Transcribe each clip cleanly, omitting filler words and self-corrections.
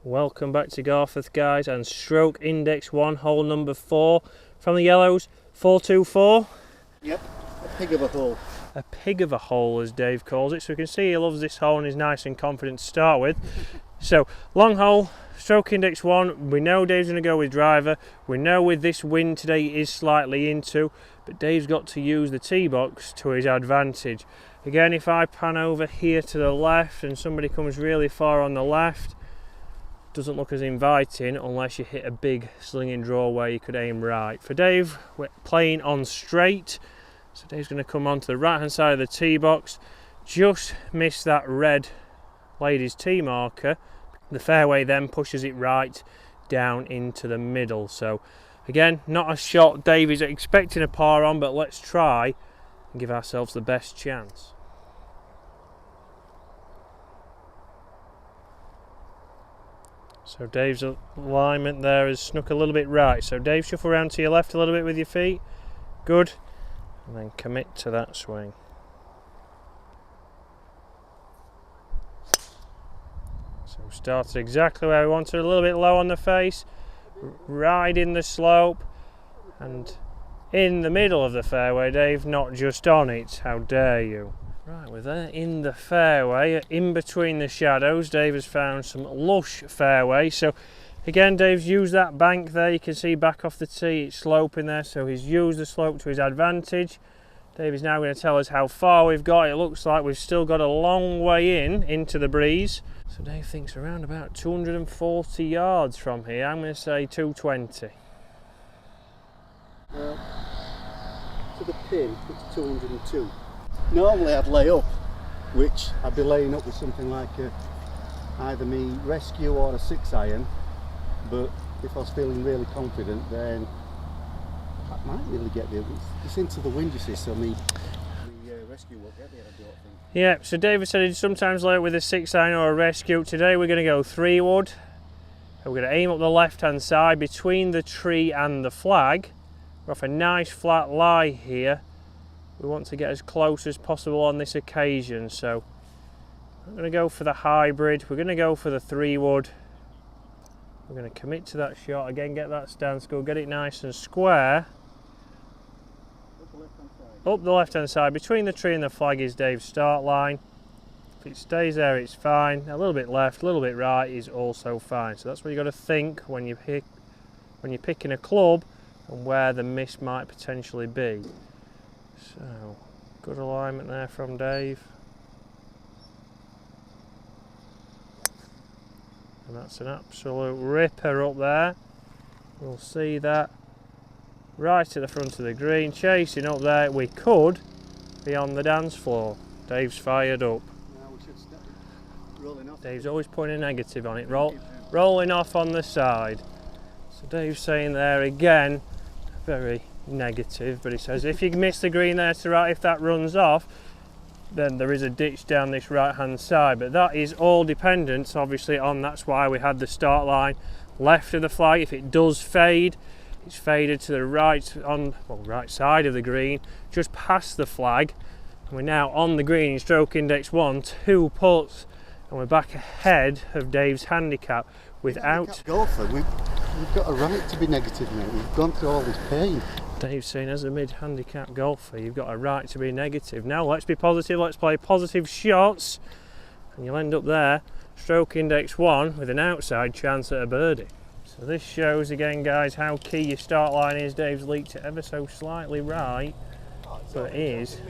Welcome back to Garforth, guys, and stroke index 1, hole number 4 from the yellows, 424. Yep, a pig of a hole. A pig of a hole, as Dave calls it. So we can see he loves this hole and is nice and confident to start with. So, long hole, stroke index 1. We know Dave's going to go with driver. We know with this wind today it is slightly into, but Dave's got to use the tee box to his advantage. Again, if I pan over here to the left and somebody comes really far on the left, doesn't look as inviting unless you hit a big slinging draw where you could aim right. For Dave, we're playing on straight, so Dave's going to come onto the right hand side of the tee box, just miss that red ladies tee marker. The fairway then pushes it right down into the middle. So again, not a shot Dave is expecting a par on, but let's try and give ourselves the best chance. So Dave's alignment there is snuck a little bit right. So Dave, shuffle around to your left a little bit with your feet. Good. And then commit to that swing. So started exactly where we wanted, a little bit low on the face, riding the slope, and in the middle of the fairway, Dave, not just on it. How dare you? Right, we're there in the fairway, in between the shadows. Dave has found some lush fairway. So again, Dave's used that bank there. You can see back off the tee, it's sloping there. So he's used the slope to his advantage. Dave is now going to tell us how far we've got. It looks like we've still got a long way into the breeze. So Dave thinks around about 240 yards from here. I'm going to say 220. Well, to the pin, it's 202. Normally I'd lay up, which I'd be laying up with something like either me rescue or a 6-iron, but if I was feeling really confident, then I might really get there. It's into the wind, you see, so me rescue won't get there, I don't think. Yeah, so David said he'd sometimes lay up with a 6-iron or a rescue. Today we're going to go 3-wood. We're going to aim up the left hand side between the tree and the flag. We're off a nice flat lie here. We want to get as close as possible on this occasion, so I'm going to go for the hybrid. We're going to go for the 3-wood. We're going to commit to that shot again, get that stance, go get it nice and square. Up the left hand side between the tree and the flag is Dave's start line. If it stays there, it's fine. A little bit left, a little bit right is also fine. So that's what you've got to think when you're picking a club and where the miss might potentially be. So, good alignment there from Dave. And that's an absolute ripper up there. We'll see that right to the front of the green, chasing up there. We could be on the dance floor. Dave's fired up. Now we should start rolling off. Dave's always putting a negative on it, rolling off on the side. So Dave's saying there again, very negative, but he says if you miss the green there to the right, if that runs off, then there is a ditch down this right hand side. But that is all dependent obviously on, that's why we had the start line left of the flag. If it does fade, it's faded to the right, on right side of the green, just past the flag, and we're now on the green in stroke index 1, 2 putts, and we're back ahead of Dave's handicap without Handicap golfer. We've got a right to be negative now. We've gone through all this pain. Dave's saying as a mid-handicap golfer, you've got a right to be negative. Now let's be positive, let's play positive shots, and you'll end up there, stroke index 1, with an outside chance at a birdie. So this shows again, guys, how key your start line is. Dave's leaked it ever so slightly right, but it is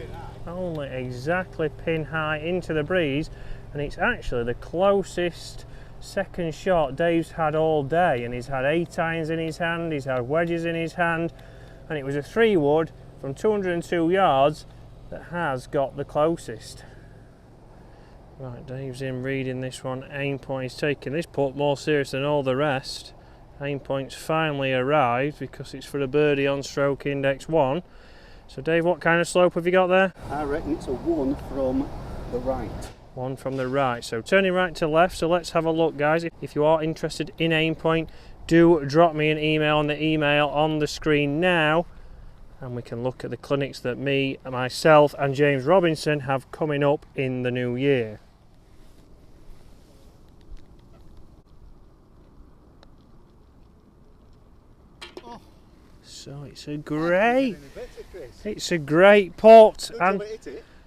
only exactly pin high into the breeze, and it's actually the closest second shot Dave's had all day, and he's had 8-irons in his hand, he's had wedges in his hand, and it was a 3-wood from 202 yards that has got the closest. Right, Dave's in reading this one. Aim point, he's taking this putt more serious than all the rest. Aim point's finally arrived because it's for a birdie on stroke index 1. So Dave, what kind of slope have you got there? I reckon it's a 1 from the right. 1 from the right, so turning right to left. So let's have a look, guys. If you are interested in aim point, do drop me an email on the email on the screen now, and we can look at the clinics that myself and James Robinson have coming up in the new year. So it's a great putt, and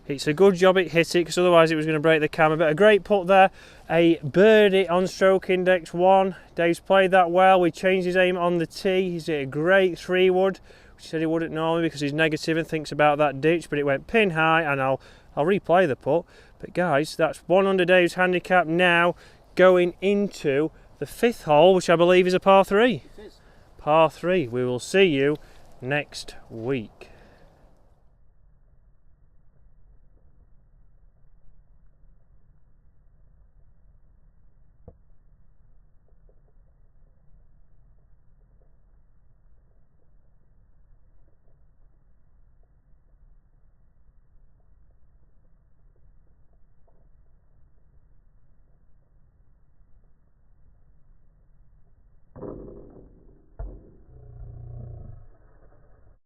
it's a good job it hit it, because otherwise it was going to break the camera. But a great putt there, a birdie on stroke index 1. Dave's played that well. We changed his aim on the tee. He's hit a great 3-wood, which he said he wouldn't normally because he's negative and thinks about that ditch, but it went pin high, and I'll replay the putt. But guys, that's 1 under Dave's handicap now, going into the 5th hole, which I believe is a par 3. It is. Par 3. We will see you next week.